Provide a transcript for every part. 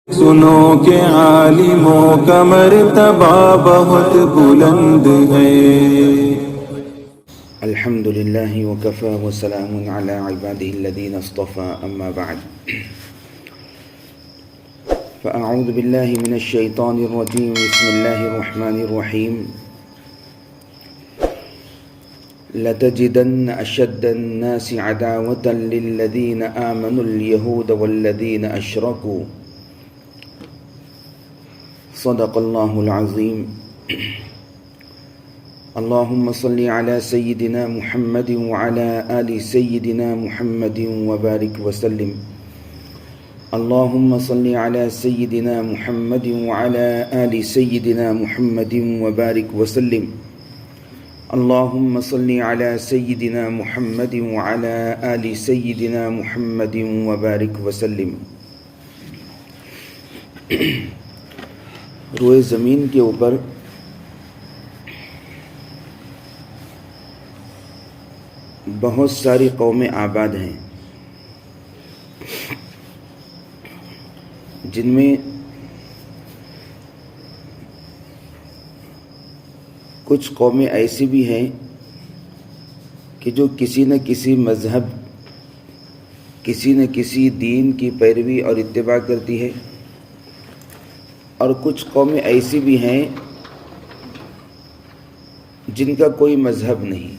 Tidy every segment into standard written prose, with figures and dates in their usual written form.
سنو کہ عالموں کا مرتبہ بہت بلند ہے۔ الحمد لله وكفى وسلام على عباده الذين اصطفى أما بعد فأعوذ بالله من الشيطان الرجيم بسم الله الرحمن الرحيم لتجدن أشد الناس عداوة للذين آمنوا اليهود والذين أشركوا صدق الله العظيم اللهم صل على سيدنا محمد وعلى آل سيدنا محمد وبارك وسلم اللهم صل على سيدنا محمد وعلى آل سيدنا محمد وبارك وسلم اللهم صل على سيدنا محمد وعلى آل سيدنا محمد وبارك وسلم۔ روئے زمین کے اوپر بہت ساری قومیں آباد ہیں، جن میں کچھ قومیں ایسی بھی ہیں کہ جو کسی نہ کسی مذہب، کسی نہ کسی دین کی پیروی اور اتباع کرتی ہے، اور کچھ قومیں ایسی بھی ہیں جن کا کوئی مذہب نہیں۔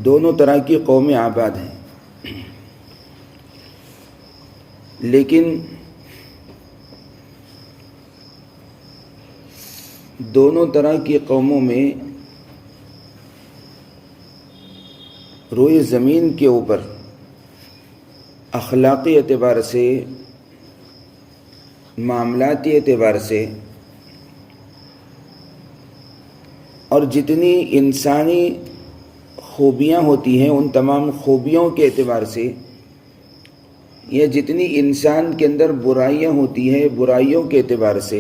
دونوں طرح کی قومیں آباد ہیں، لیکن دونوں طرح کی قوموں میں روئے زمین کے اوپر اخلاقی اعتبار سے، معاملاتی اعتبار سے، اور جتنی انسانی خوبیاں ہوتی ہیں ان تمام خوبیوں کے اعتبار سے، یا جتنی انسان کے اندر برائیاں ہوتی ہیں برائیوں کے اعتبار سے،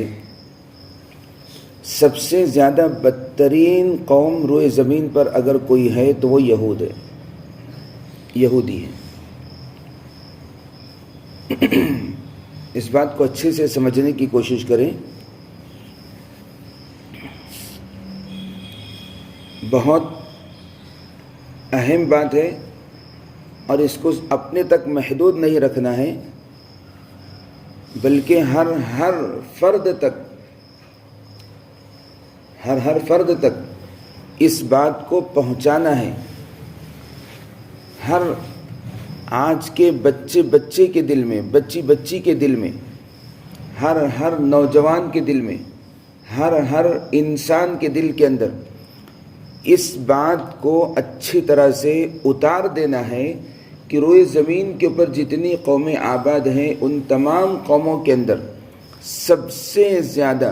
سب سے زیادہ بدترین قوم روئے زمین پر اگر کوئی ہے تو وہ یہود ہے، یہودی ہے۔ اس بات کو اچھے سے سمجھنے کی کوشش کریں۔ بہت اہم بات ہے، اور اس کو اپنے تک محدود نہیں رکھنا ہے، بلکہ ہر فرد تک اس بات کو پہنچانا ہے۔ ہر آج کے بچے کے دل میں، بچی کے دل میں، ہر نوجوان کے دل میں، ہر انسان کے دل کے اندر اس بات کو اچھی طرح سے اتار دینا ہے کہ روئے زمین کے اوپر جتنی قومیں آباد ہیں ان تمام قوموں کے اندر سب سے زیادہ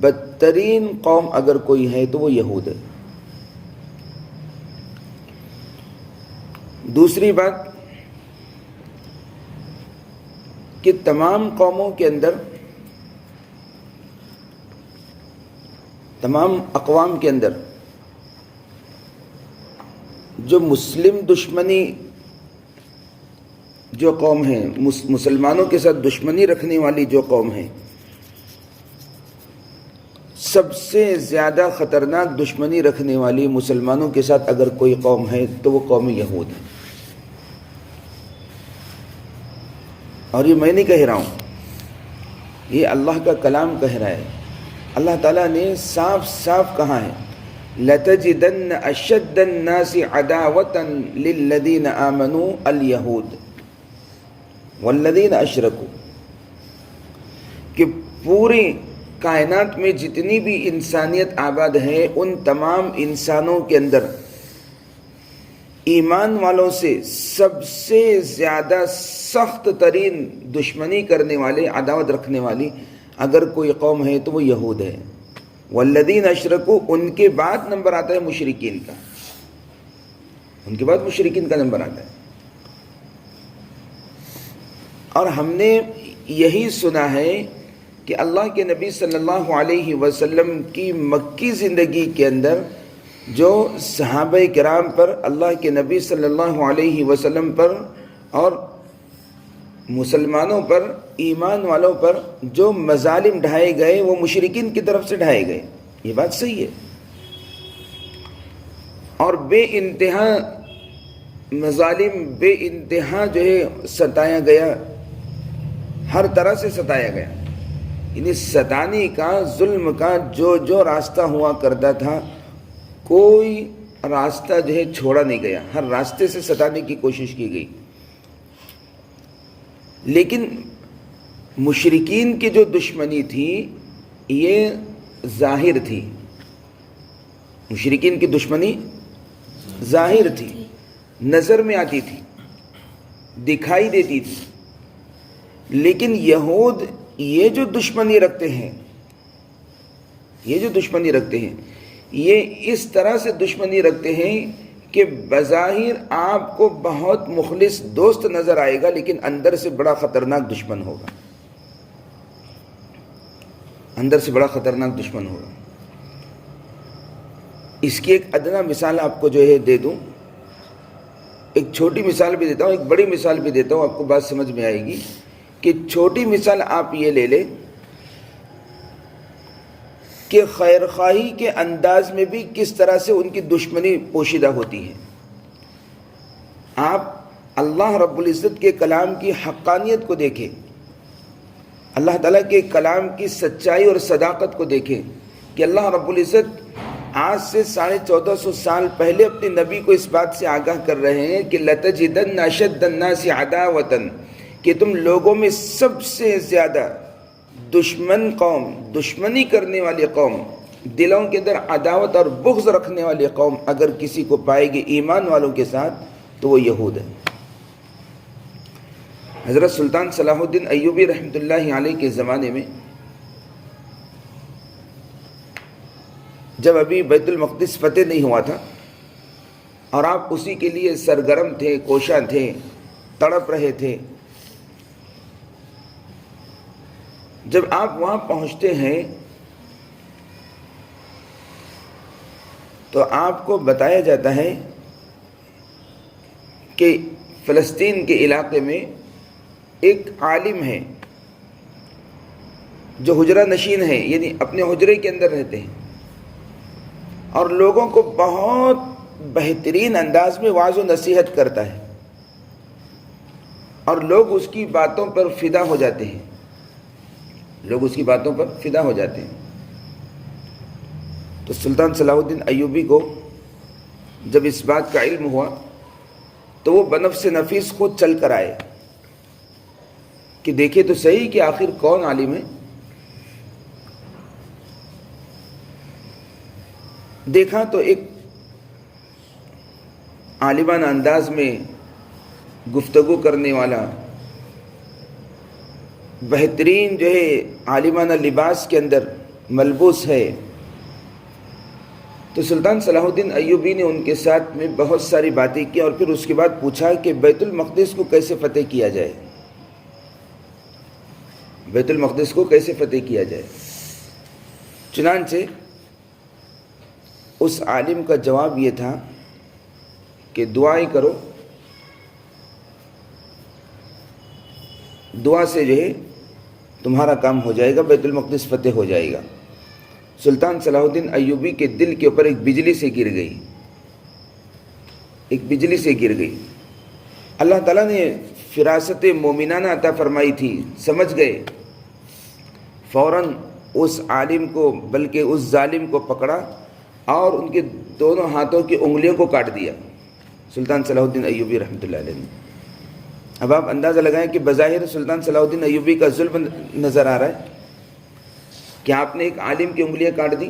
بدترین قوم اگر کوئی ہے تو وہ یہود ہے۔ دوسری بات کہ تمام قوموں کے اندر، تمام اقوام کے اندر جو مسلم دشمنی جو قوم ہے، مسلمانوں کے ساتھ دشمنی رکھنے والی جو قوم ہے، سب سے زیادہ خطرناک دشمنی رکھنے والی مسلمانوں کے ساتھ اگر کوئی قوم ہے تو وہ قوم یہود ہے۔ اور یہ میں نہیں کہہ رہا ہوں، یہ اللہ کا کلام کہہ رہا ہے۔ اللہ تعالیٰ نے صاف صاف کہا ہے لَتَجِدَنَّ أَشَدَّ النَّاسِ عَدَاوَةً لِلَّذِينَ آمَنُوا الْيَهُودَ وَالَّذِينَ أَشْرَكُوا، کہ پوری کائنات میں جتنی بھی انسانیت آباد ہے ان تمام انسانوں کے اندر ایمان والوں سے سب سے زیادہ سخت ترین دشمنی کرنے والے، عداوت رکھنے والی اگر کوئی قوم ہے تو وہ یہود ہے۔ والذین اشرکوا، ان کے بعد نمبر آتا ہے مشرکین کا، ان کے بعد مشرکین کا نمبر آتا ہے۔ اور ہم نے یہی سنا ہے کہ اللہ کے نبی صلی اللہ علیہ وسلم کی مکی زندگی کے اندر جو صحابہ کرام پر، اللہ کے نبی صلی اللہ علیہ وسلم پر اور مسلمانوں پر، ایمان والوں پر جو مظالم ڈھائے گئے وہ مشرکین کی طرف سے ڈھائے گئے، یہ بات صحیح ہے، اور بے انتہا مظالم، بے انتہا جو ہے ستایا گیا، ہر طرح سے ستایا گیا، یعنی ستانے کا، ظلم کا جو راستہ ہوا کرتا تھا، کوئی راستہ جو ہے چھوڑا نہیں گیا، ہر راستے سے ستانے کی کوشش کی گئی۔ لیکن مشرکین کی جو دشمنی تھی یہ ظاہر تھی، مشرکین کی دشمنی ظاہر تھی، نظر میں آتی تھی، دکھائی دیتی تھی۔ لیکن یہود یہ جو دشمنی رکھتے ہیں، یہ اس طرح سے دشمنی رکھتے ہیں کہ بظاہر آپ کو بہت مخلص دوست نظر آئے گا، لیکن اندر سے بڑا خطرناک دشمن ہوگا، اندر سے بڑا خطرناک دشمن ہوگا۔ اس کی ایک ادنا مثال آپ کو جو ہے دے دوں، ایک چھوٹی مثال بھی دیتا ہوں، ایک بڑی مثال بھی دیتا ہوں، آپ کو بات سمجھ میں آئے گی۔ کہ چھوٹی مثال آپ یہ لے لیں کہ خیر خواہی کے انداز میں بھی کس طرح سے ان کی دشمنی پوشیدہ ہوتی ہے۔ آپ اللہ رب العزت کے کلام کی حقانیت کو دیکھیں، اللہ تعالیٰ کے کلام کی سچائی اور صداقت کو دیکھیں کہ اللہ رب العزت آج سے 1450 سال پہلے اپنے نبی کو اس بات سے آگاہ کر رہے ہیں کہ لَتَجِدَنَّ أَشَدَّ النَّاسِ عَدَاوَةً، کہ تم لوگوں میں سب سے زیادہ دشمن قوم، دشمنی کرنے والی قوم، دلوں کے اندر عداوت اور بغض رکھنے والی قوم اگر کسی کو پائے گی ایمان والوں کے ساتھ تو وہ یہود ہے۔ حضرت سلطان صلاح الدین ایوبی رحمۃ اللہ علیہ کے زمانے میں جب ابھی بیت المقدس فتح نہیں ہوا تھا اور آپ اسی کے لیے سرگرم تھے، کوشاں تھے، تڑپ رہے تھے، جب آپ وہاں پہنچتے ہیں تو آپ کو بتایا جاتا ہے کہ فلسطین کے علاقے میں ایک عالم ہے جو حجرہ نشین ہے، یعنی اپنے حجرے کے اندر رہتے ہیں اور لوگوں کو بہت بہترین انداز میں واعظ و نصیحت کرتا ہے اور لوگ اس کی باتوں پر فدا ہو جاتے ہیں، لوگ اس کی باتوں پر فدا ہو جاتے ہیں۔ تو سلطان صلاح الدین ایوبی کو جب اس بات کا علم ہوا تو وہ بنفس نفیس خود چل کر آئے کہ دیکھے تو صحیح کہ آخر کون عالم ہے۔ دیکھا تو ایک عالمانہ انداز میں گفتگو کرنے والا، بہترین جو ہے عالمانہ لباس کے اندر ملبوس ہے۔ تو سلطان صلاح الدین ایوبی نے ان کے ساتھ میں بہت ساری باتیں کی اور پھر اس کے بعد پوچھا کہ بیت المقدس کو کیسے فتح کیا جائے، بیت المقدس کو کیسے فتح کیا جائے۔ چنانچہ اس عالم کا جواب یہ تھا کہ دعائیں کرو، دعا سے جو ہے تمہارا کام ہو جائے گا، بیت المقدس فتح ہو جائے گا۔ سلطان صلاح الدین ایوبی کے دل کے اوپر ایک بجلی سے گر گئی، ایک بجلی سے گر گئی۔ اللہ تعالیٰ نے فراست مومنانہ عطا فرمائی تھی، سمجھ گئے، فوراً اس عالم کو بلکہ اس ظالم کو پکڑا اور ان کے دونوں ہاتھوں کی انگلیوں کو کاٹ دیا سلطان صلاح الدین ایوبی رحمۃ اللہ علیہ نے۔ اب آپ اندازہ لگائیں کہ بظاہر سلطان صلاح الدین ایوبی کا ظلم نظر آ رہا ہے کہ آپ نے ایک عالم کی انگلیاں کاٹ دی،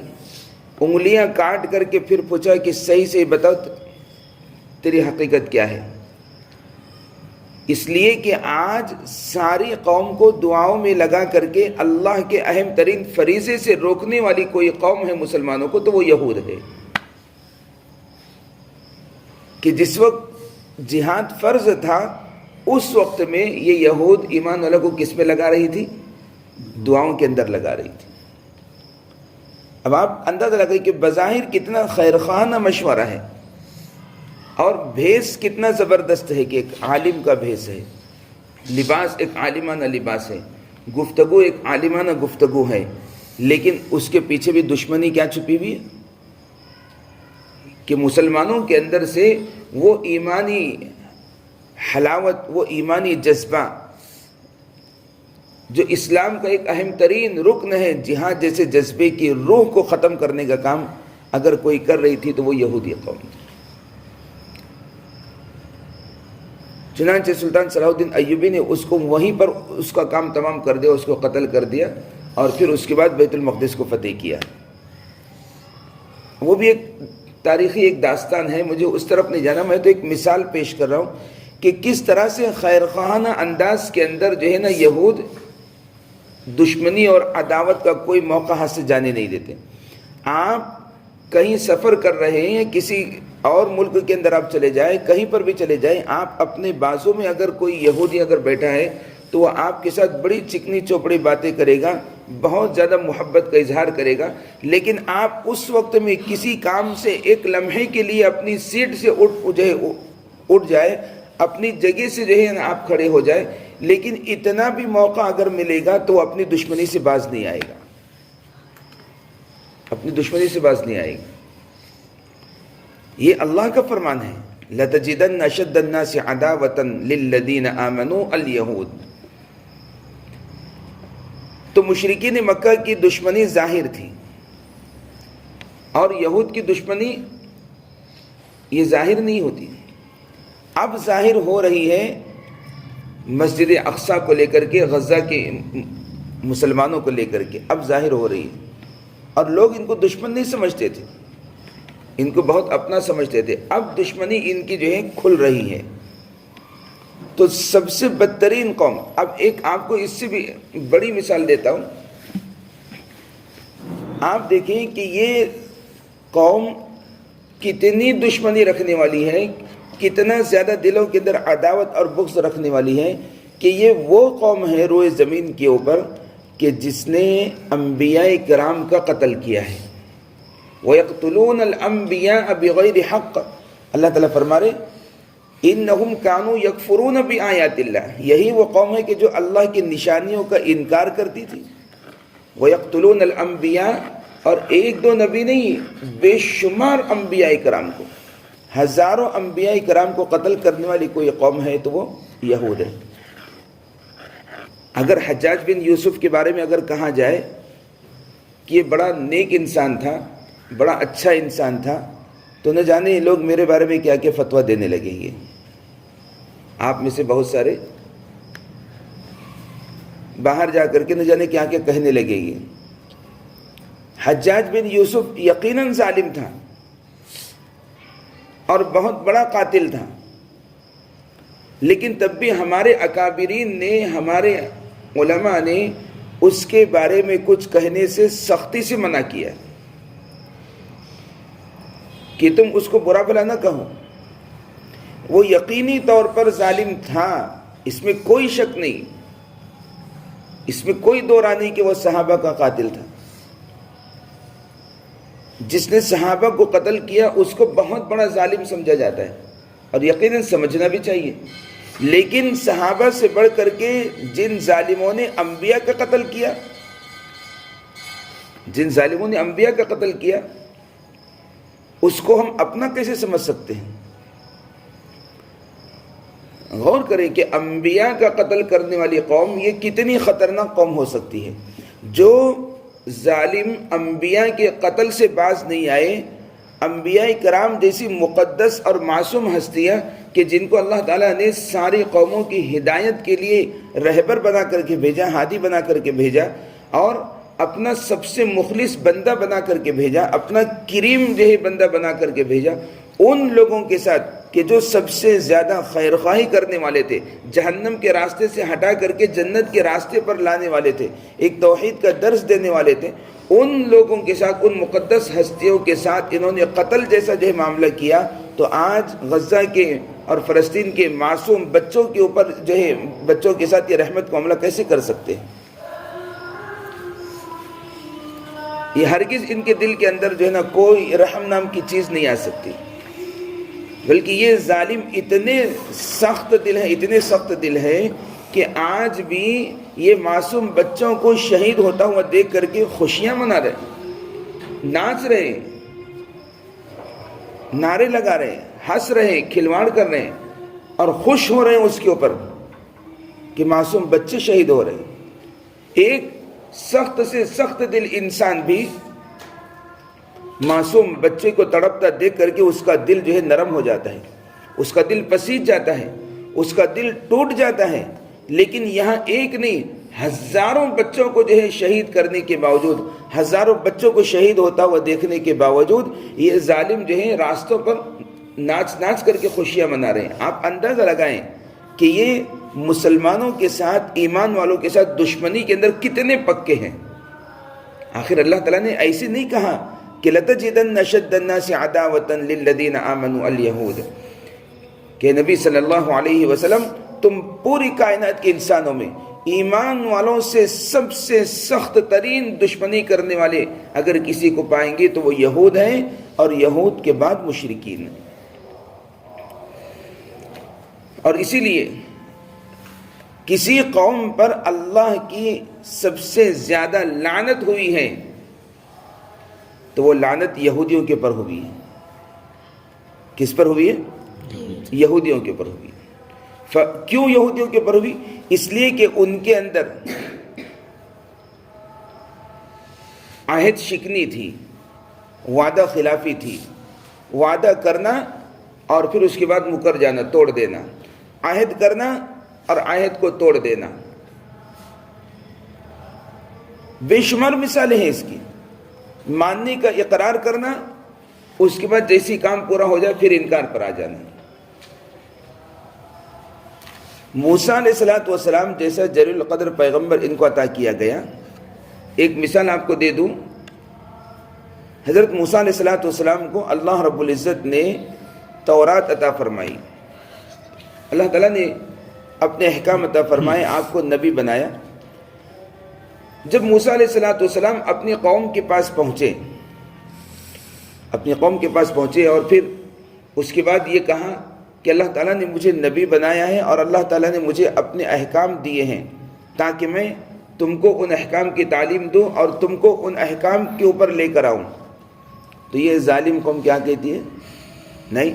انگلیاں کاٹ کر کے پھر پوچھا کہ صحیح سے بتاؤ تیری حقیقت کیا ہے۔ اس لیے کہ آج ساری قوم کو دعاؤں میں لگا کر کے اللہ کے اہم ترین فریضے سے روکنے والی کوئی قوم ہے مسلمانوں کو تو وہ یہود ہے، کہ جس وقت جہاد فرض تھا اس وقت میں یہ یہود ایمان والوں کو کس میں لگا رہی تھی؟ دعاؤں کے اندر لگا رہی تھی۔ اب آپ اندازہ لگائیں کہ بظاہر کتنا خیر خواہانہ مشورہ ہے اور بھیس کتنا زبردست ہے کہ ایک عالم کا بھیس ہے، لباس ایک عالمانہ لباس ہے، گفتگو ایک عالمانہ گفتگو ہے، لیکن اس کے پیچھے بھی دشمنی کیا چھپی ہوئی ہے کہ مسلمانوں کے اندر سے وہ ایمانی حلاوت، وہ ایمانی جذبہ جو اسلام کا ایک اہم ترین رکن ہے، جہاد جیسے جذبے کی روح کو ختم کرنے کا کام اگر کوئی کر رہی تھی تو وہ یہودی قوم تھی۔ چنانچہ سلطان صلاح الدین ایوبی نے اس کو وہیں پر اس کا کام تمام کر دیا، اس کو قتل کر دیا، اور پھر اس کے بعد بیت المقدس کو فتح کیا۔ وہ بھی ایک تاریخی ایک داستان ہے، مجھے اس طرف نہیں جانا، میں تو ایک مثال پیش کر رہا ہوں کہ کس طرح سے خیر خواہانہ انداز کے اندر جو ہے نا یہود دشمنی اور عداوت کا کوئی موقع ہاتھ سے جانے نہیں دیتے۔ آپ کہیں سفر کر رہے ہیں، کسی اور ملک کے اندر آپ چلے جائیں، کہیں پر بھی چلے جائیں، آپ اپنے بازو میں اگر کوئی یہودی اگر بیٹھا ہے تو وہ آپ کے ساتھ بڑی چکنی چوپڑی باتیں کرے گا، بہت زیادہ محبت کا اظہار کرے گا، لیکن آپ اس وقت میں کسی کام سے ایک لمحے کے لیے اپنی سیٹ سے اٹھ جائے، اپنی جگہ سے جو ہے نا آپ کھڑے ہو جائے، لیکن اتنا بھی موقع اگر ملے گا تو وہ اپنی دشمنی سے باز نہیں آئے گا، اپنی دشمنی سے باز نہیں آئے گا۔ یہ اللہ کا فرمان ہے، لَتَجِدَنَّ أَشَدَّ النَّاسِ عَدَاوَةً لِلَّذِينَ آمَنُوا الْيَهُودَ۔ تو مشرکین مکہ کی دشمنی ظاہر تھی، اور یہود کی دشمنی یہ ظاہر نہیں ہوتی، اب ظاہر ہو رہی ہے مسجد اقصیٰ کو لے کر کے، غزہ کے مسلمانوں کو لے کر کے، اب ظاہر ہو رہی ہے، اور لوگ ان کو دشمن نہیں سمجھتے تھے، ان کو بہت اپنا سمجھتے تھے، اب دشمنی ان کی جو ہے کھل رہی ہے۔ تو سب سے بدترین قوم، اب ایک آپ کو اس سے بھی بڑی مثال دیتا ہوں، آپ دیکھیں کہ یہ قوم کتنی دشمنی رکھنے والی ہے، کتنا زیادہ دلوں کے اندر عداوت اور بغض رکھنے والی ہے، کہ یہ وہ قوم ہے روئے زمین کے اوپر کہ جس نے انبیاء کرام کا قتل کیا ہے۔ وَيَقْتُلُونَ الْأَنْبِيَاءَ بِغَيْرِ حَقٍّ، اللہ تعالیٰ فرما رہے اِنَّهُمْ كَانُوا يَكْفُرُونَ بِآيَاتِ اللَّهِ، یہی وہ قوم ہے کہ جو اللہ کی نشانیوں کا انکار کرتی تھی۔ وَيَقْتُلُونَ الْأَنْبِيَاءَ، اور ایک دو نبی نہیں، بے شمار انبیاء کرام کو، ہزاروں انبیاء کرام کو قتل کرنے والی کوئی قوم ہے تو وہ یہود ہے۔ اگر حجاج بن یوسف کے بارے میں اگر کہا جائے کہ یہ بڑا نیک انسان تھا، بڑا اچھا انسان تھا، تو نہ جانے لوگ میرے بارے میں کیا کیا فتویٰ دینے لگیں گے۔ آپ میں سے بہت سارے باہر جا کر کے نہ جانے کیا کیا کہنے لگیں گے۔ حجاج بن یوسف یقیناً ظالم تھا اور بہت بڑا قاتل تھا، لیکن تب بھی ہمارے اکابرین نے، ہمارے علماء نے اس کے بارے میں کچھ کہنے سے سختی سے منع کیا کہ تم اس کو برا بھلا نہ کہو۔ وہ یقینی طور پر ظالم تھا، اس میں کوئی شک نہیں، اس میں کوئی دو رائے نہیں کہ وہ صحابہ کا قاتل تھا۔ جس نے صحابہ کو قتل کیا اس کو بہت بڑا ظالم سمجھا جاتا ہے، اور یقیناً سمجھنا بھی چاہیے، لیکن صحابہ سے بڑھ کر کے جن ظالموں نے انبیاء کا قتل کیا، جن ظالموں نے انبیاء کا قتل کیا، اس کو ہم اپنا کیسے سمجھ سکتے ہیں؟ غور کریں کہ انبیاء کا قتل کرنے والی قوم یہ کتنی خطرناک قوم ہو سکتی ہے۔ جو ظالم انبیاء کے قتل سے باز نہیں آئے، انبیاء کرام جیسی مقدس اور معصوم ہستیاں کہ جن کو اللہ تعالیٰ نے ساری قوموں کی ہدایت کے لیے رہبر بنا کر کے بھیجا، ہادی بنا کر کے بھیجا، اور اپنا سب سے مخلص بندہ بنا کر کے بھیجا، اپنا کریم جہی بندہ بنا کر کے بھیجا، ان لوگوں کے ساتھ کہ جو سب سے زیادہ خیر خواہی کرنے والے تھے، جہنم کے راستے سے ہٹا کر کے جنت کے راستے پر لانے والے تھے، ایک توحید کا درس دینے والے تھے، ان لوگوں کے ساتھ، ان مقدس ہستیوں کے ساتھ انہوں نے قتل جیسا جو معاملہ کیا، تو آج غزہ کے اور فلسطین کے معصوم بچوں کے اوپر جو ہے، بچوں کے ساتھ یہ رحمت کا معاملہ کیسے کر سکتے ہیں؟ یہ ہرگز ان کے دل کے اندر جو ہے نا کوئی رحم نام کی چیز نہیں آ سکتی، بلکہ یہ ظالم اتنے سخت دل ہیں، اتنے سخت دل ہیں کہ آج بھی یہ معصوم بچوں کو شہید ہوتا ہوا دیکھ کر کے خوشیاں منا رہے، ناچ رہے، نعرے لگا رہے، ہنس رہے، کھلواڑ کر رہے اور خوش ہو رہے ہیں اس کے اوپر کہ معصوم بچے شہید ہو رہے ہیں۔ ایک سخت سے سخت دل انسان بھی معصوم بچے کو تڑپتا دیکھ کر کے اس کا دل جو ہے نرم ہو جاتا ہے، اس کا دل پسیج جاتا ہے، اس کا دل ٹوٹ جاتا ہے۔ لیکن یہاں ایک نہیں، ہزاروں بچوں کو جو ہے شہید کرنے کے باوجود، ہزاروں بچوں کو شہید ہوتا ہوا دیکھنے کے باوجود یہ ظالم جو ہے راستوں پر ناچ ناچ کر کے خوشیاں منا رہے ہیں۔ آپ اندازہ لگائیں کہ یہ مسلمانوں کے ساتھ، ایمان والوں کے ساتھ دشمنی کے اندر کتنے پکے ہیں۔ آخر اللہ تعالیٰ نے ایسے نہیں کہا کہ لَتَجِدَنَّ أَشَدَّ النَّاسِ عَدَاوَةً لِلَّذِينَ آمَنُوا الْيَهُودَ، کہ نبی صلی اللہ علیہ وسلم تم پوری کائنات کے انسانوں میں ایمان والوں سے سب سے سخت ترین دشمنی کرنے والے اگر کسی کو پائیں گے تو وہ یہود ہیں، اور یہود کے بعد مشرکین ہیں۔ اور اسی لیے کسی قوم پر اللہ کی سب سے زیادہ لعنت ہوئی ہے تو وہ لعنت یہودیوں کے پر ہوئی ہے۔ کس پر ہوئی ہے؟ یہودیوں کے پر ہوئی۔ کیوں یہودیوں کے پر ہوئی؟ اس لیے کہ ان کے اندر عہد شکنی تھی، وعدہ خلافی تھی، وعدہ کرنا اور پھر اس کے بعد مکر جانا، توڑ دینا، عہد کرنا اور عہد کو توڑ دینا۔ بے شمار مثالیں ہیں اس کی۔ ماننے کا اقرار کرنا، اس کے بعد جیسی کام پورا ہو جائے پھر انکار پر آ جانا۔ موسیٰ علیہ السلام جیسا جلیل القدر پیغمبر ان کو عطا کیا گیا۔ ایک مثال آپ کو دے دوں، حضرت موسیٰ علیہ السلام کو اللہ رب العزت نے تورات عطا فرمائی، اللہ تعالیٰ نے اپنے احکام عطا فرمائے، آپ کو نبی بنایا۔ جب موسیٰ علیہ السلام اپنی قوم کے پاس پہنچے اور پھر اس کے بعد یہ کہا کہ اللہ تعالیٰ نے مجھے نبی بنایا ہے اور اللہ تعالیٰ نے مجھے اپنے احکام دیے ہیں تاکہ میں تم کو ان احکام کی تعلیم دوں اور تم کو ان احکام کے اوپر لے کر آؤں، تو یہ ظالم قوم کیا کہتی ہے؟ نہیں،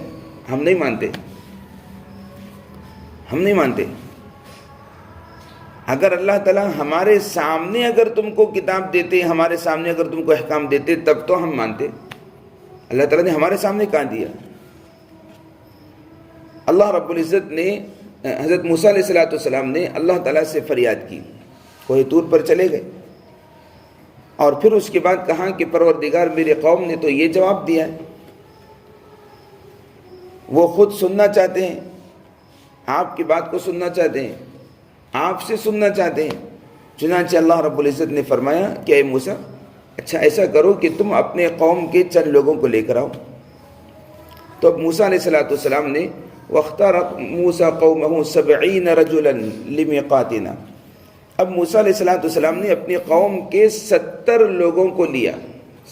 ہم نہیں مانتے۔ اگر اللہ تعالیٰ ہمارے سامنے اگر تم کو کتاب دیتے، ہمارے سامنے اگر تم کو احکام دیتے تب تو ہم مانتے۔ اللہ تعالیٰ نے ہمارے سامنے کہاں دیا؟ اللہ رب العزت نے، حضرت موسیٰ علیہ السلام نے اللہ تعالیٰ سے فریاد کی، کوہ طور پر چلے گئے اور پھر اس کے بعد کہا کہ پروردگار میرے قوم نے تو یہ جواب دیا ہے، وہ خود سننا چاہتے ہیں، آپ کی بات کو سننا چاہتے ہیں، آپ سے سننا چاہتے ہیں۔ چنانچہ اللہ رب العزت نے فرمایا کہ اے موسیٰ، اچھا ایسا کرو کہ تم اپنے قوم کے چند لوگوں کو لے کر آؤ۔ تو اب موسیٰ علیہ السلام نے وَاخْتَارَ مُوسَىٰ قَوْمَهُ 70 رَجُلًا لِمِيقَاتِنَا، اب موسیٰ علیہ السلام نے اپنی قوم کے 70 لوگوں کو لیا،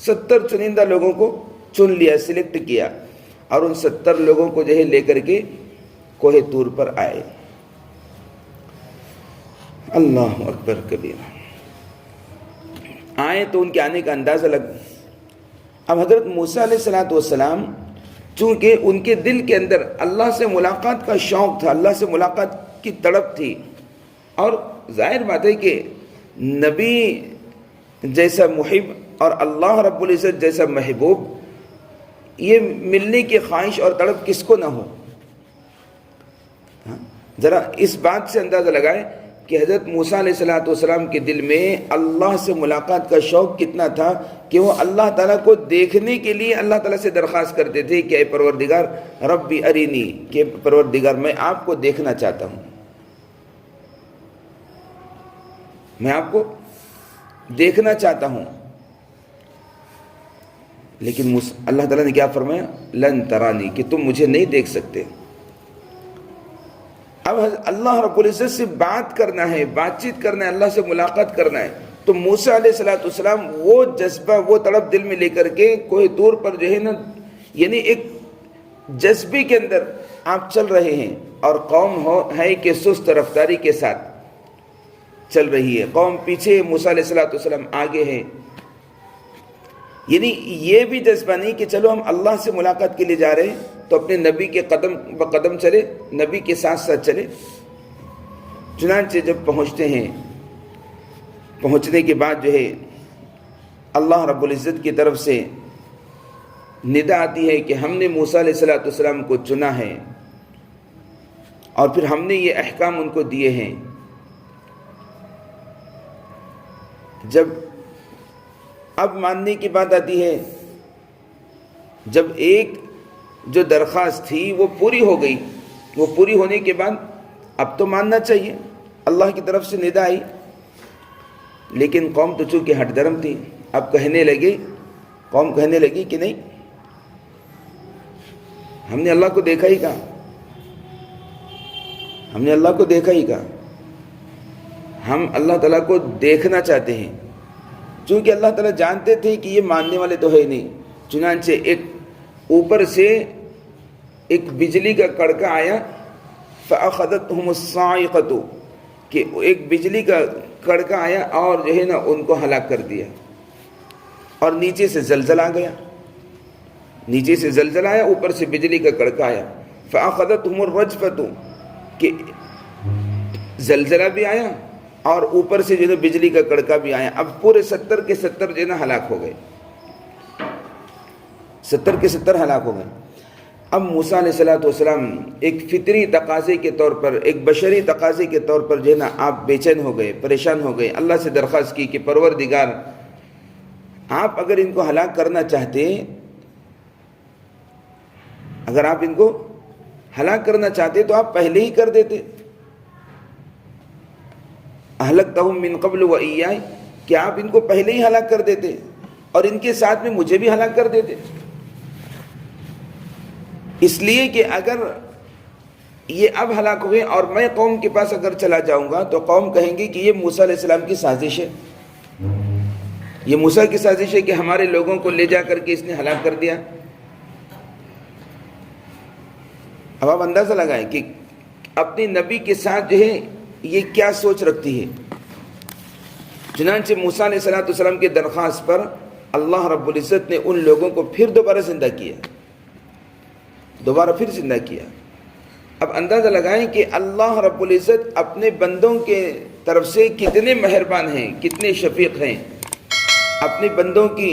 70 چنندہ لوگوں کو چن لیا، سلیکٹ کیا، اور ان 70 لوگوں کو جو ہے لے کر کے کوہ طور پر آئے۔ اللہ اکبر کبیرہ، آئے تو ان کے آنے کا اندازہ لگ۔ اب حضرت موسیٰ علیہ السلام چونکہ ان کے دل کے اندر اللہ سے ملاقات کا شوق تھا، اللہ سے ملاقات کی تڑپ تھی، اور ظاہر بات ہے کہ نبی جیسا محب اور اللہ رب العزت جیسا محبوب، یہ ملنے کی خواہش اور تڑپ کس کو نہ ہو۔ ذرا اس بات سے اندازہ لگائیں کہ حضرت موسیٰ علیہ السلام کے دل میں اللہ سے ملاقات کا شوق کتنا تھا کہ وہ اللہ تعالیٰ کو دیکھنے کے لیے اللہ تعالیٰ سے درخواست کرتے تھے کہ اے پروردگار ربی ارینی، کہ پروردگار میں آپ کو دیکھنا چاہتا ہوں، میں آپ کو دیکھنا چاہتا ہوں۔ لیکن اللہ تعالیٰ نے کیا فرمایا؟ لن ترانی، کہ تم مجھے نہیں دیکھ سکتے۔ اب اللہ رب العزت سے بات کرنا ہے، بات چیت کرنا ہے، اللہ سے ملاقات کرنا ہے، تو موسیٰ علیہ السلام وہ جذبہ، وہ تڑپ دل میں لے کر کے کوہ طور پر جو ہے نا، یعنی ایک جذبے کے اندر آپ چل رہے ہیں، اور قوم ہے کہ سست رفتاری کے ساتھ چل رہی ہے، قوم پیچھے، موسیٰ علیہ السلام آگے ہیں. یعنی یہ بھی جذبہ نہیں کہ چلو ہم اللہ سے ملاقات کے لیے جا رہے ہیں تو اپنے نبی کے قدم بقدم چلے، نبی کے ساتھ ساتھ چلے. چنانچہ جب پہنچتے ہیں، پہنچنے کے بعد جو ہے اللہ رب العزت کی طرف سے ندا آتی ہے کہ ہم نے موسیٰ علیہ السلام کو چنا ہے اور پھر ہم نے یہ احکام ان کو دیے ہیں. جب اب ماننے کی بات آتی ہے، جب ایک جو درخواست تھی وہ پوری ہو گئی، وہ پوری ہونے کے بعد اب تو ماننا چاہیے، اللہ کی طرف سے ندا آئی. لیکن قوم تو چونکہ ہٹ درم تھی، اب قوم کہنے لگی کہ نہیں، ہم نے اللہ کو دیکھا ہی کہا، ہم نے اللہ کو دیکھا ہی کہا، ہم اللہ تعالیٰ کو دیکھنا چاہتے ہیں. چونکہ اللہ تعالیٰ جانتے تھے کہ یہ ماننے والے تو ہے نہیں، چنانچہ ایک اوپر سے ایک بجلی کا کڑکا آیا، فَأَخَذَتْهُمُ الصَّاعِقَةُ، کہ ایک بجلی کا کڑکا آیا اور جو ہے نا ان کو ہلاک کر دیا. اور نیچے سے زلزلہ آ گیا، نیچے سے زلزلہ آیا، اوپر سے بجلی کا کڑکا آیا. فَأَخَذَتْهُمُ الرَّجْفَةُ، کہ زلزلہ بھی آیا اور اوپر سے جو ہے بجلی کا کڑکا بھی آیا. اب پورے 70 کے 70 جو ہے نا ہلاک ہو گئے، 70 کے 70 ہلاک ہو گئے. اب موسیٰ علیہ السلام ایک فطری تقاضے کے طور پر، ایک بشری تقاضے کے طور پر جو ہے نا آپ بے چین ہو گئے، پریشان ہو گئے. اللہ سے درخواست کی کہ پروردگار آپ اگر ان کو ہلاک کرنا چاہتے، اگر آپ ان کو ہلاک کرنا چاہتے تو آپ پہلے ہی کر دیتے. اہلکتہم من قبل و ایائی، کہ آپ ان کو پہلے ہی ہلاک کر دیتے اور ان کے ساتھ میں مجھے بھی ہلاک کر دیتے. اس لیے کہ اگر یہ اب ہلاک ہوئے اور میں قوم کے پاس اگر چلا جاؤں گا تو قوم کہیں گی کہ یہ موسیٰ علیہ السلام کی سازش ہے، یہ موسیٰ کی سازش ہے کہ ہمارے لوگوں کو لے جا کر کے اس نے ہلاک کر دیا. اب آپ اندازہ لگائیں کہ اپنے نبی کے ساتھ جو ہے یہ کیا سوچ رکھتی ہے. چنانچہ موسیٰ علیہ السلام کے درخواست پر اللہ رب العزت نے ان لوگوں کو پھر دوبارہ زندہ کیا، دوبارہ پھر زندہ کیا. اب اندازہ لگائیں کہ اللہ رب العزت اپنے بندوں کے طرف سے کتنے مہربان ہیں، کتنے شفیق ہیں. اپنے بندوں کی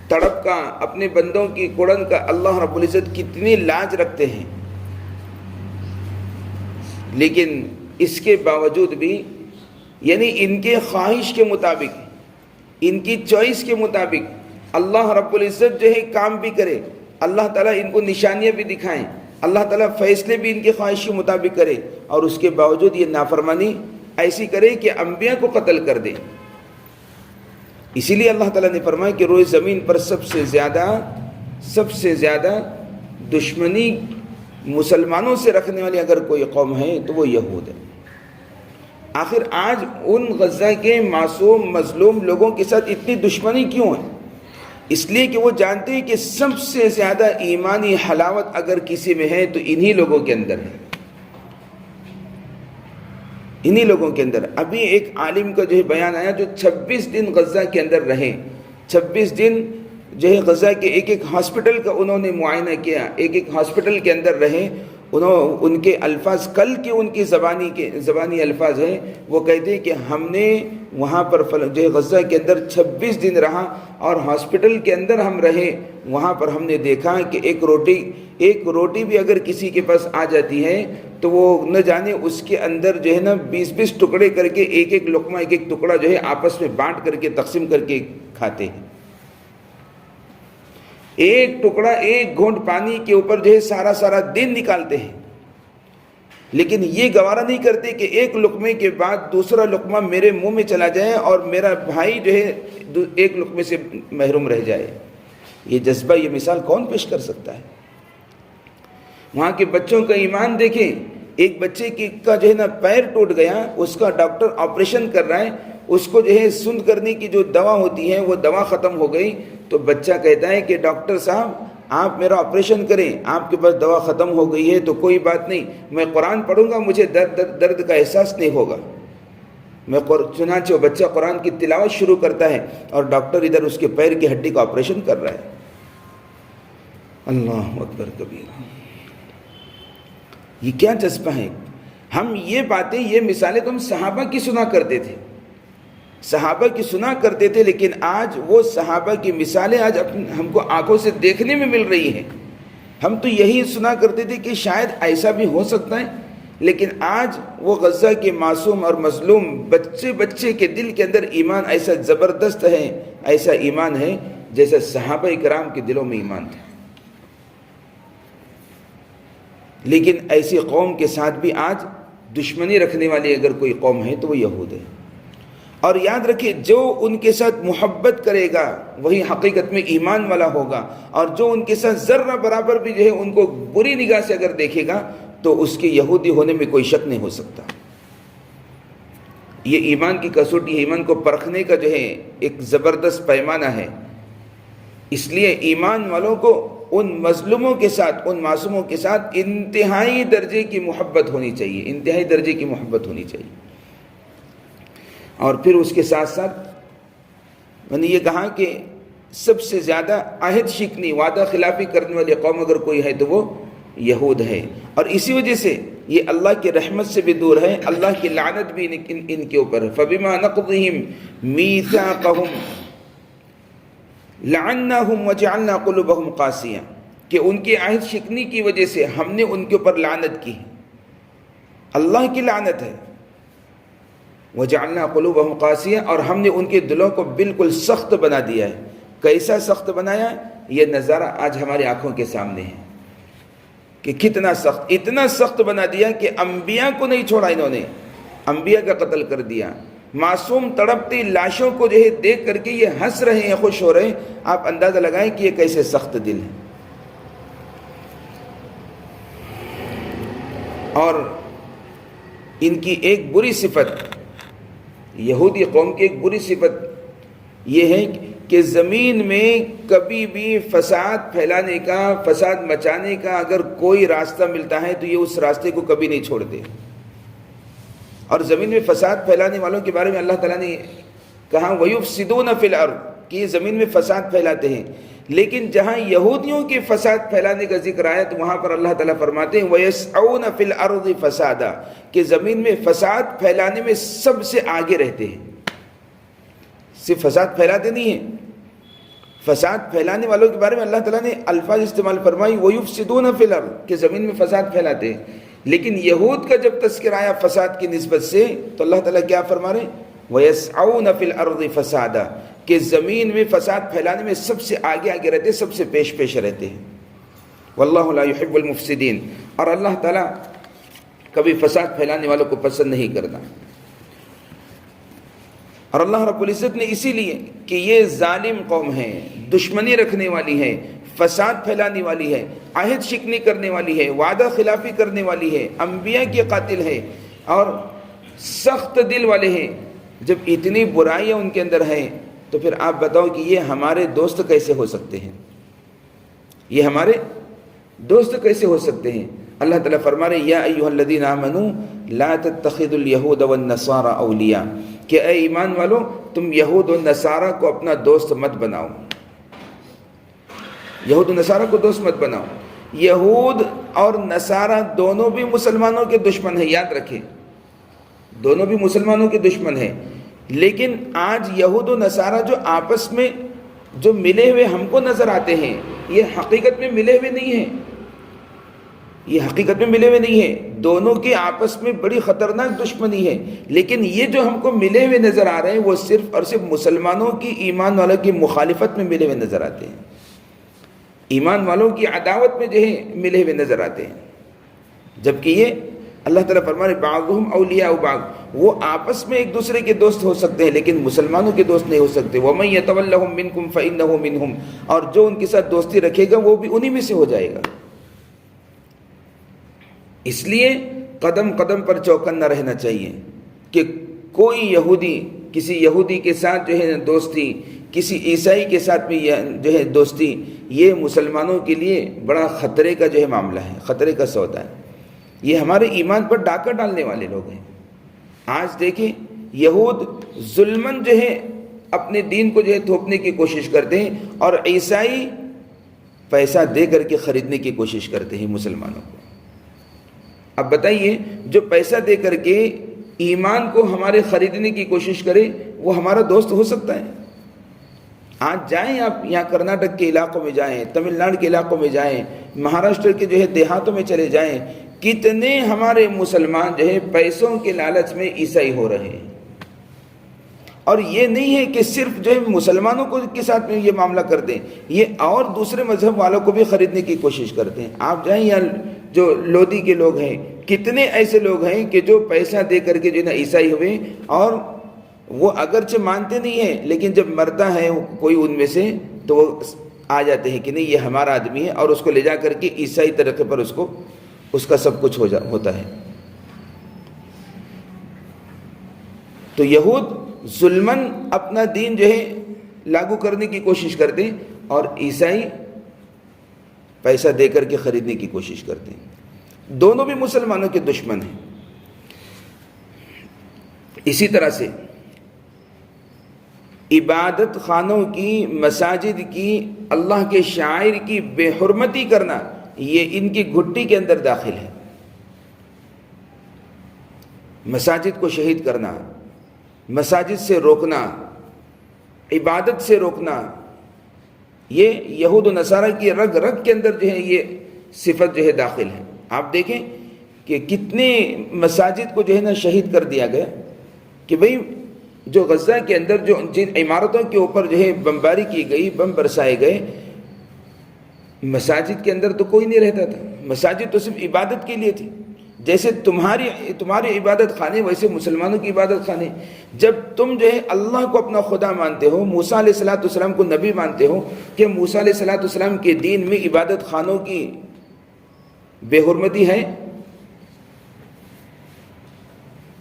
تڑپ کا، اپنے بندوں کی کڑن کا اللہ رب العزت کتنی لاج رکھتے ہیں. لیکن اس کے باوجود بھی یعنی ان کے خواہش کے مطابق، ان کی چوائس کے مطابق اللہ رب العزت جو ہے کام بھی کرے، اللہ تعالیٰ ان کو نشانیاں بھی دکھائیں، اللہ تعالیٰ فیصلے بھی ان کے خواہش کے مطابق کرے، اور اس کے باوجود یہ نافرمانی ایسی کرے کہ انبیاء کو قتل کر دے. اسی لیے اللہ تعالیٰ نے فرمایا کہ روئے زمین پر سب سے زیادہ دشمنی مسلمانوں سے رکھنے والی اگر کوئی قوم ہے تو وہ یہود ہے. آخر آج ان غزہ کے معصوم مظلوم لوگوں کے ساتھ اتنی دشمنی کیوں ہے؟ اس لیے کہ وہ جانتے ہیں کہ سب سے زیادہ ایمانی حلاوت اگر کسی میں ہے تو انہی لوگوں کے اندر ہے، انہی لوگوں کے اندر. ابھی ایک عالم کا جو ہے بیان آیا جو 26 دن غزہ کے اندر رہے، 26 دن جو ہے غزہ کے ایک ہاسپٹل کا انہوں نے معائنہ کیا، ایک ہاسپٹل کے اندر رہے. ان کے الفاظ کل کے ان کی زبانی الفاظ ہیں، وہ کہتے ہیں کہ ہم نے وہاں پر جو ہے غزہ کے اندر 26 دن رہا اور ہاسپٹل کے اندر ہم رہے. وہاں پر ہم نے دیکھا کہ ایک روٹی بھی اگر کسی کے پاس آ جاتی ہے تو وہ نہ جانے اس کے اندر جو ہے نا 20 ٹکڑے کر کے ایک لقمہ ایک ٹکڑا جو ہے آپس میں بانٹ کر کے تقسیم کر کے کھاتے ہیں. ایک ٹکڑا ایک گھونٹ پانی کے اوپر جو ہے سارا دن نکالتے ہیں. لیکن یہ گوارہ نہیں کرتے کہ ایک لقمے کے بعد دوسرا لقمہ میرے منہ میں چلا جائے اور میرا بھائی جو ہے ایک لقمے سے محروم رہ جائے. یہ جذبہ، یہ مثال کون پیش کر سکتا ہے؟ وہاں کے بچوں کا ایمان دیکھیں. ایک بچے کا جو ہے نا پیر ٹوٹ گیا، اس کا ڈاکٹر آپریشن کر رہا ہے، اس کو جو ہے سند کرنے کی جو دوا ہوتی ہے وہ دوا ختم ہو گئی تو بچہ کہتا ہے کہ ڈاکٹر صاحب آپ میرا آپریشن کریں، آپ کے پاس دوا ختم ہو گئی ہے تو کوئی بات نہیں، میں قرآن پڑھوں گا، مجھے درد کا احساس نہیں ہوگا۔ چنانچہ وہ بچہ قرآن کی تلاوت شروع کرتا ہے اور ڈاکٹر ادھر اس کے پیر کی ہڈی کا آپریشن کر رہا ہے۔ اللہ اکبر کبیرہ، یہ کیا جذبہ ہے؟ ہم یہ باتیں، یہ مثالیں تو ہم صحابہ کی سنا کرتے تھے، صحابہ کی سنا کرتے تھے، لیکن آج وہ صحابہ کی مثالیں آج ہم کو آنکھوں سے دیکھنے میں مل رہی ہیں۔ ہم تو یہی سنا کرتے تھے کہ شاید ایسا بھی ہو سکتا ہے، لیکن آج وہ غزہ کے معصوم اور مظلوم بچے کے دل کے اندر ایمان ایسا زبردست ہے، ایسا ایمان ہے جیسا صحابہ کرام کے دلوں میں ایمان تھا۔ لیکن ایسی قوم کے ساتھ بھی آج دشمنی رکھنے والی اگر کوئی قوم ہے تو وہ یہود ہے۔ اور یاد رکھیے، جو ان کے ساتھ محبت کرے گا وہی حقیقت میں ایمان والا ہوگا، اور جو ان کے ساتھ ذرہ برابر بھی جو ہے ان کو بری نگاہ سے اگر دیکھے گا تو اس کے یہودی ہونے میں کوئی شک نہیں ہو سکتا۔ یہ ایمان کی کسوٹی، ایمان کو پرکھنے کا جو ہے ایک زبردست پیمانہ ہے۔ اس لیے ایمان والوں کو ان مظلوموں کے ساتھ، ان معصوموں کے ساتھ انتہائی درجے کی محبت ہونی چاہیے، انتہائی درجے کی محبت ہونی چاہیے۔ اور پھر اس کے ساتھ ساتھ میں نے یہ کہا کہ سب سے زیادہ عہد شکنی، وعدہ خلافی کرنے والی قوم اگر کوئی ہے تو وہ یہود ہے، اور اسی وجہ سے یہ اللہ کی رحمت سے بھی دور ہے، اللہ کی لعنت بھی ان کے اوپر ہے۔ فَبِمَا نَقْضِهِمْ مِيثَاقَهُمْ لَعَنَّاهُمْ وَجَعَلْنَا قُلُوبَهُمْ قَاسِيَةً، کہ ان کی عہد شکنی کی وجہ سے ہم نے ان کے اوپر لعنت کی، اللہ کی لعنت ہے۔ وَجَعَلْنَا قُلُوبَهُمْ قَاسِيَةً، اور ہم نے ان کے دلوں کو بالکل سخت بنا دیا ہے۔ کیسا سخت بنایا ہے؟ یہ نظارہ آج ہماری آنکھوں کے سامنے ہے کہ کتنا سخت، اتنا سخت بنا دیا کہ انبیاء کو نہیں چھوڑا انہوں نے، انبیاء کا قتل کر دیا۔ معصوم تڑپتی لاشوں کو جو ہے دیکھ کر کے یہ ہنس رہے ہیں، خوش ہو رہے ہیں۔ آپ اندازہ لگائیں کہ یہ کیسے سخت دل ہے۔ اور ان کی ایک بری صفت، یہودی قوم کی ایک بری صفت یہ ہے کہ زمین میں کبھی بھی فساد پھیلانے کا، فساد مچانے کا اگر کوئی راستہ ملتا ہے تو یہ اس راستے کو کبھی نہیں چھوڑتے۔ اور زمین میں فساد پھیلانے والوں کے بارے میں اللہ تعالیٰ نے کہا وَيُفْسِدُونَ فِي الْأَرْضِ، کہ یہ زمین میں فساد پھیلاتے ہیں۔ لیکن جہاں یہودیوں کے فساد پھیلانے کا ذکر آیا تو وہاں پر اللہ تعالیٰ فرماتے ہیں وَيَسْعَوْنَ فِي الْأَرْضِ فَسَادًا، کہ زمین میں فساد پھیلانے میں سب سے آگے رہتے ہیں۔ صرف فساد پھیلاتے نہیں ہیں، فساد پھیلانے والوں کے بارے میں اللہ تعالیٰ نے الفاظ استعمال فرمائی وَيُفْسِدُونَ فِي الْأَرْضِ، کہ زمین میں فساد پھیلاتے ہیں۔ لیکن یہود کا جب تذکر آیا فساد کی نسبت سے تو اللہ تعالیٰ کیا فرما رہے ہیں وَيَسْعَوْنَ فِي الْأَرْضِ فَسَادًا، کہ زمین میں فساد پھیلانے میں سب سے آگے آگے رہتے ہیں، سب سے پیش پیش رہتے ہیں۔ وَاللَّهُ لَا يُحِبُّ الْمُفْسِدِينَ، اور اللہ تعالیٰ کبھی فساد پھیلانے والوں کو پسند نہیں کرتا۔ اور اللہ رب العزت نے اسی لیے کہ یہ ظالم قوم ہے، دشمنی رکھنے والی ہے، فساد پھیلانے والی ہے، عہد شکنی کرنے والی ہے، وعدہ خلافی کرنے والی ہے، انبیاء کے قاتل ہے اور سخت دل والے ہیں، جب اتنی برائیاں ان کے اندر ہیں تو پھر آپ بتاؤ کہ یہ ہمارے دوست کیسے ہو سکتے ہیں؟ یہ ہمارے دوست کیسے ہو سکتے ہیں؟ اللہ تعالیٰ فرما رہے یا ایھا الذین آمنوا لا تتخذوا اليہود والنصارى اولیاء، کہ اے ایمان والو تم یہود و نصارہ کو اپنا دوست مت بناؤ، یہود و نصارہ کو دوست مت بناؤ۔ یہود اور نصارہ دونوں بھی مسلمانوں کے دشمن ہیں، یاد رکھیں، دونوں بھی مسلمانوں کے دشمن ہیں۔ لیکن آج یہود و نصارہ جو آپس میں جو ملے ہوئے ہم کو نظر آتے ہیں، یہ حقیقت میں ملے ہوئے نہیں ہیں، یہ حقیقت میں ملے ہوئے نہیں ہیں، دونوں کے آپس میں بڑی خطرناک دشمنی ہے۔ لیکن یہ جو ہم کو ملے ہوئے نظر آ رہے ہیں وہ صرف اور صرف مسلمانوں کی، ایمان والوں کی مخالفت میں ملے ہوئے نظر آتے ہیں، ایمان والوں کی عداوت میں جو ہے ملے ہوئے نظر آتے ہیں۔ جبکہ یہ اللہ تعالیٰ فرما رہے بعضهم اولیاء بعض، وہ آپس میں ایک دوسرے کے دوست ہو سکتے ہیں لیکن مسلمانوں کے دوست نہیں ہو سکتے۔ وَمَن يَتَوَلَّهُم مِّنكُمْ فَإِنَّهُ مِنْهُمْ، اور جو ان کے ساتھ دوستی رکھے گا وہ بھی انہی میں سے ہو جائے گا۔ اس لیے قدم قدم پر چوکن نہ رہنا چاہیے کہ کوئی یہودی کسی یہودی کے ساتھ جو ہے دوستی، کسی عیسائی کے ساتھ بھی جو ہے دوستی، یہ مسلمانوں کے لیے بڑا خطرے کا جو ہے معاملہ ہے، خطرے کا سودا ہے. یہ ہمارے ایمان پر ڈاکہ ڈالنے والے لوگ ہیں. آج دیکھیں یہود ظلماً جو ہے اپنے دین کو جو ہے تھوپنے کی کوشش کرتے ہیں، اور عیسائی پیسہ دے کر کے خریدنے کی کوشش کرتے ہیں مسلمانوں کو. اب بتائیے، جو پیسہ دے کر کے ایمان کو ہمارے خریدنے کی کوشش کرے وہ ہمارا دوست ہو سکتا ہے؟ آج جائیں آپ یہاں کرناٹک کے علاقوں میں جائیں، تمل ناڈو کے علاقوں میں جائیں، مہاراشٹر کے جو ہے دیہاتوں میں چلے جائیں، کتنے ہمارے مسلمان جو ہے پیسوں کے لالچ میں عیسائی ہو رہے ہیں. اور یہ نہیں ہے کہ صرف جو ہے مسلمانوں کو کے ساتھ میں یہ معاملہ کرتے ہیں، یہ اور دوسرے مذہب والوں کو بھی خریدنے کی کوشش کرتے ہیں. آپ جائیں یہاں جو لودھی کے لوگ ہیں، کتنے ایسے لوگ ہیں کہ جو پیسہ دے کر کے جو ہے نا عیسائی ہوئے، اور وہ اگرچہ مانتے نہیں ہیں لیکن جب مرتا ہے کوئی ان میں سے تو وہ آ جاتے ہیں کہ نہیں یہ ہمارا آدمی ہے، اور اس کو لے جا کر کے عیسائی طریقے پر اس کا سب کچھ ہوتا ہے. تو یہود ظلماً اپنا دین جو ہے لاگو کرنے کی کوشش کرتے ہیں، اور عیسائی پیسہ دے کر کے خریدنے کی کوشش کرتے ہیں. دونوں بھی مسلمانوں کے دشمن ہیں. اسی طرح سے عبادت خانوں کی، مساجد کی، اللہ کے شاعر کی بے حرمتی کرنا، یہ ان کی گھٹی کے اندر داخل ہے. مساجد کو شہید کرنا، مساجد سے روکنا، عبادت سے روکنا، یہ یہود و نصارہ کی رگ رگ کے اندر جو ہے یہ صفت جو ہے داخل ہے. آپ دیکھیں کہ کتنے مساجد کو جو ہے نا شہید کر دیا گیا، کہ بھئی جو غزہ کے اندر جو جن عمارتوں کے اوپر جو ہے بمباری کی گئی، بم برسائے گئے، مساجد کے اندر تو کوئی نہیں رہتا تھا. مساجد تو صرف عبادت کے لیے تھی. جیسے تمہاری عبادت خانے ویسے مسلمانوں کی عبادت خانے. جب تم جو ہے اللہ کو اپنا خدا مانتے ہو، موسیٰ علیہ الصلوۃ والسلام کو نبی مانتے ہو، کہ موسیٰ علیہ الصلوۃ والسلام کے دین میں عبادت خانوں کی بے حرمتی ہے،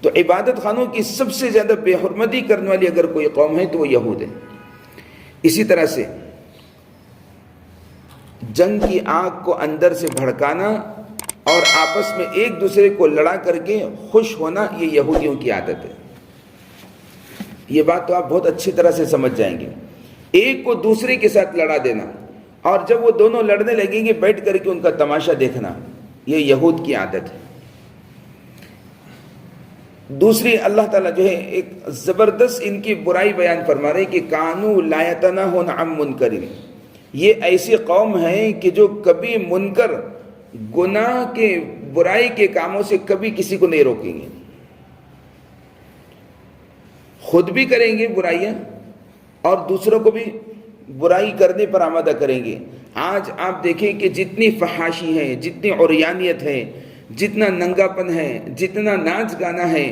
تو عبادت خانوں کی سب سے زیادہ بے حرمتی کرنے والی اگر کوئی قوم ہے تو وہ یہود ہے. اسی طرح سے جنگ کی آگ کو اندر سے بھڑکانا اور آپس میں ایک دوسرے کو لڑا کر کے خوش ہونا، یہ یہودیوں کی عادت ہے. یہ بات تو آپ بہت اچھی طرح سے سمجھ جائیں گے. ایک کو دوسرے کے ساتھ لڑا دینا، اور جب وہ دونوں لڑنے لگیں گے بیٹھ کر کے ان کا تماشا دیکھنا، یہ یہود کی عادت ہے. دوسری اللہ تعالیٰ جو ہے ایک زبردست ان کی برائی بیان فرما رہے کہ کانو لا یتناہون عن منکر، یہ ایسی قوم ہے کہ جو کبھی منکر، گناہ کے، برائی کے کاموں سے کبھی کسی کو نہیں روکیں گے. خود بھی کریں گے برائیاں اور دوسروں کو بھی برائی کرنے پر آمادہ کریں گے. آج آپ دیکھیں کہ جتنی فحاشی ہے، جتنی عریانیت ہے، جتنا ننگا پن ہے، جتنا ناچ گانا ہے،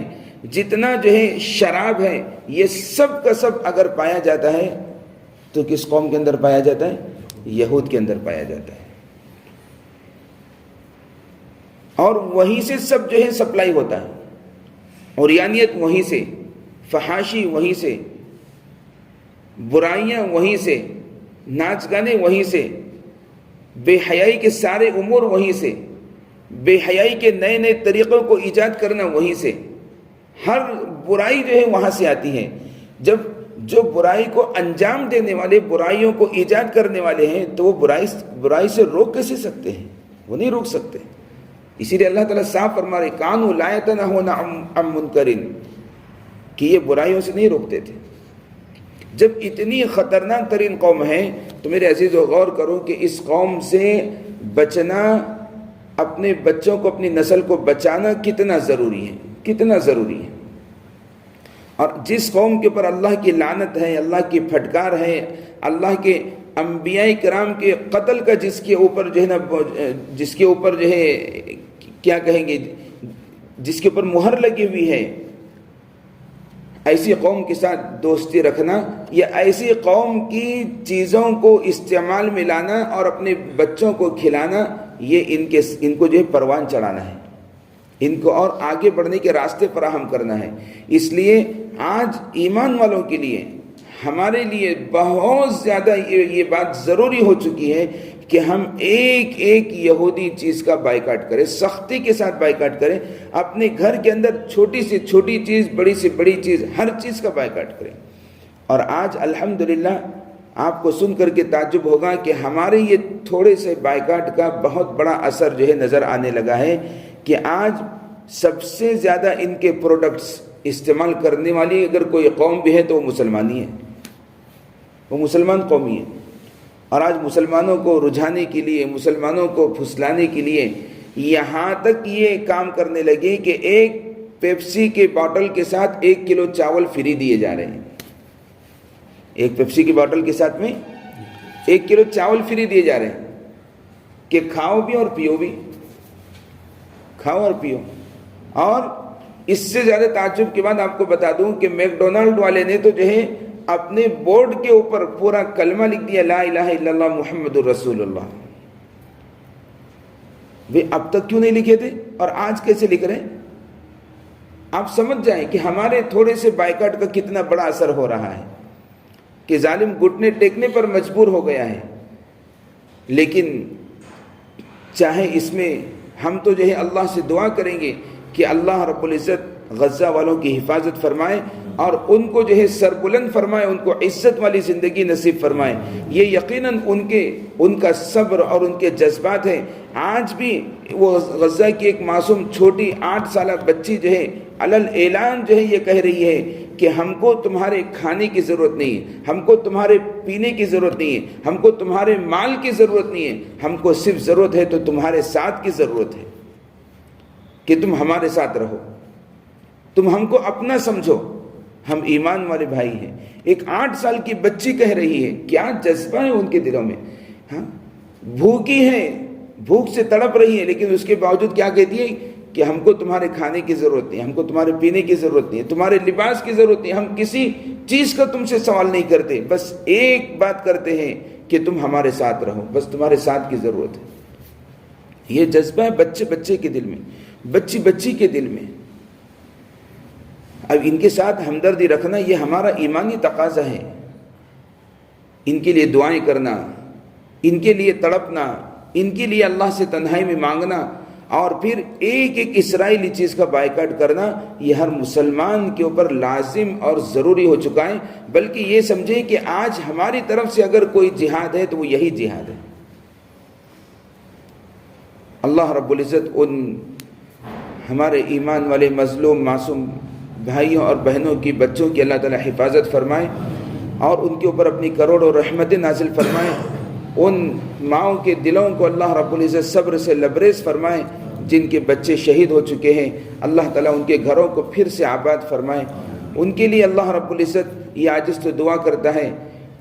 جتنا جو ہے شراب ہے، یہ سب کا سب اگر پایا جاتا ہے تو کس قوم کے اندر پایا جاتا ہے؟ یہود کے اندر پایا جاتا ہے. اور وہیں سے سب جو ہے سپلائی ہوتا ہے. عریانیت وہیں سے، فحاشی وہیں سے، برائیاں وہیں سے، ناچ گانے وہیں سے، بے حیائی کے سارے امور وہیں سے، بے حیائی کے نئے نئے طریقوں کو ایجاد کرنا وہیں سے. ہر برائی جو ہے وہاں سے آتی ہے. جب جو برائی کو انجام دینے والے، برائیوں کو ایجاد کرنے والے ہیں، تو وہ برائی سے روک کیسے سکتے ہیں؟ وہ نہیں روک سکتے. اسی لیے اللہ تعالیٰ صاف فرما رہے کانوا لا یتناہون عن منکر، کہ یہ برائیوں سے نہیں روکتے تھے. جب اتنی خطرناک ترین قوم ہے تو میرے عزیزو غور کرو کہ اس قوم سے بچنا، اپنے بچوں کو، اپنی نسل کو بچانا کتنا ضروری ہے، کتنا ضروری ہے. اور جس قوم کے اوپر اللہ کی لعنت ہے، اللہ کی پھٹکار ہے، اللہ کے انبیاء کرام کے قتل کا جس کے اوپر جو ہے نا، جس کے اوپر جو ہے کیا کہیں گے، جس کے اوپر مہر لگی ہوئی ہے، ایسی قوم کے ساتھ دوستی رکھنا یا ایسی قوم کی چیزوں کو استعمال میں لانا اور اپنے بچوں کو کھلانا، یہ ان کو جو ہے پروان چڑھانا ہے، ان کو اور آگے بڑھنے کے راستے فراہم کرنا ہے. اس لیے آج ایمان والوں کے لیے ہمارے لیے بہت زیادہ یہ بات ضروری ہو چکی ہے کہ ہم ایک ایک یہودی چیز کا بائیکاٹ کریں، سختی کے ساتھ بائیکاٹ کریں، اپنے گھر کے اندر چھوٹی سے چھوٹی چیز، بڑی سے بڑی چیز، ہر چیز کا بائیکاٹ کریں۔ اور آج الحمدللہ آپ کو سن کر کے تعجب ہوگا کہ ہمارے یہ تھوڑے سے بائیکاٹ کا بہت بڑا اثر جو ہے نظر آنے لگا ہے کہ آج سب سے زیادہ ان کے پروڈکٹس استعمال کرنے والی اگر کوئی قوم بھی ہے تو وہ مسلمانی ہے، وہ مسلمان قومی ہے۔ اور آج مسلمانوں کو رجھانے کے لیے، مسلمانوں کو پھسلانے کے لیے یہاں تک یہ کام کرنے لگے کہ ایک پیپسی کے باٹل کے ساتھ 1 کلو چاول فری دیے جا رہے ہیں۔ ایک پیپسی کی باٹل کے ساتھ میں 1 کلو چاول فری دیے جا رہے ہیں کہ کھاؤ بھی اور پیو بھی، کھاؤ اور پیو۔ اور اس سے زیادہ تعجب کے بعد آپ کو بتا دوں کہ میک ڈونلڈ والے نے تو جو ہے اپنے بورڈ کے اوپر پورا کلمہ لکھ دیا، لا الہ الا اللہ محمد الرسول اللہ۔ وہ اب تک کیوں نہیں لکھے تھے اور آج کیسے لکھ رہے ہیں؟ آپ سمجھ جائیں کہ ہمارے تھوڑے سے بائیکاٹ کا کتنا بڑا اثر ہو رہا ہے کہ ظالم گھٹنے ٹیکنے پر مجبور ہو گیا ہے۔ لیکن چاہے اس میں ہم تو جو ہے اللہ سے دعا کریں گے کہ اللہ رب العزت غزہ والوں کی حفاظت فرمائے اور ان کو جو ہے سربلند فرمائے، ان کو عزت والی زندگی نصیب فرمائے۔ یہ یقیناً ان کا صبر اور ان کے جذبات ہیں۔ آج بھی وہ غزہ کی ایک معصوم چھوٹی 8 سالہ بچی جو ہے علل اعلان جو ہے یہ کہہ رہی ہے کہ ہم کو تمہارے کھانے کی ضرورت نہیں ہے، ہم کو تمہارے پینے کی ضرورت نہیں ہے، ہم کو تمہارے مال کی ضرورت نہیں ہے، ہم کو صرف ضرورت ہے تو تمہارے ساتھ کی ضرورت ہے کہ تم ہمارے ساتھ رہو، تم ہم کو اپنا سمجھو، ہم ایمان والے بھائی ہیں۔ ایک 8 سال کی بچی کہہ رہی ہے، کیا جذبہ ہے ان کے دلوں میں۔ ہاں بھوکی ہے، بھوک سے تڑپ رہی ہے، لیکن اس کے باوجود کیا کہتی ہے کہ ہم کو تمہارے کھانے کی ضرورت نہیں، ہم کو تمہارے پینے کی ضرورت نہیں، تمہارے لباس کی ضرورت نہیں، ہم کسی چیز کا تم سے سوال نہیں کرتے، بس ایک بات کرتے ہیں کہ تم ہمارے ساتھ رہو، بس تمہارے ساتھ کی ضرورت ہے۔ یہ جذبہ ہے بچے کے دل میں، بچی کے دل میں۔ اب ان کے ساتھ ہمدردی رکھنا یہ ہمارا ایمانی تقاضا ہے، ان کے لیے دعائیں کرنا، ان کے لیے تڑپنا، ان کے لیے اللہ سے تنہائی میں مانگنا، اور پھر ایک ایک اسرائیلی چیز کا بائیکاٹ کرنا یہ ہر مسلمان کے اوپر لازم اور ضروری ہو چکا ہے۔ بلکہ یہ سمجھیں کہ آج ہماری طرف سے اگر کوئی جہاد ہے تو وہ یہی جہاد ہے۔ اللہ رب العزت ان ہمارے ایمان والے مظلوم معصوم بھائیوں اور بہنوں کی، بچوں کی اللہ تعالی حفاظت فرمائے اور ان کے اوپر اپنی کروڑوں رحمتیں نازل فرمائے۔ ان ماؤں کے دلوں کو اللہ رب العزت صبر سے لبریز فرمائے جن کے بچے شہید ہو چکے ہیں، اللہ تعالیٰ ان کے گھروں کو پھر سے آباد فرمائے۔ ان کے لیے اللہ رب العزت یہ عاجز تو دعا کرتا ہے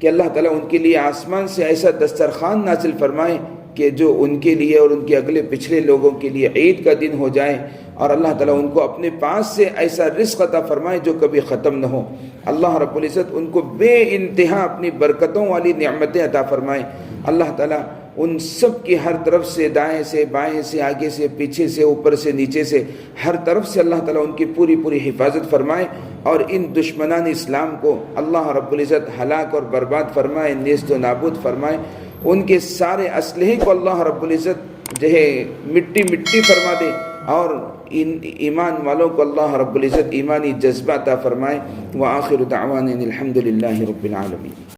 کہ اللہ تعالیٰ ان کے لیے آسمان سے ایسا دسترخوان نازل فرمائے کہ جو ان کے لیے اور ان کے اگلے پچھلے لوگوں کے لیے عید کا دن ہو جائے، اور اللہ تعالیٰ ان کو اپنے پاس سے ایسا رزق عطا فرمائے جو کبھی ختم نہ ہو۔ اللہ رب العزت ان کو بے انتہا اپنی برکتوں والی نعمتیں عطا فرمائے۔ اللہ تعالیٰ ان سب کی ہر طرف سے، دائیں سے بائیں سے، آگے سے پیچھے سے، اوپر سے نیچے سے، ہر طرف سے اللہ تعالیٰ ان کی پوری حفاظت فرمائے، اور ان دشمنان اسلام کو اللہ رب العزت ہلاک اور برباد فرمائے، نیست و نابود فرمائے۔ ان کے سارے اسلحے کو اللہ رب العزت جو ہے مٹی فرما دے، اور ان ایمان والوں کو اللہ رب العزت ایمانی جذبہ عطا فرمائے۔ وآخر دعوانا الحمد للہ رب العالمین۔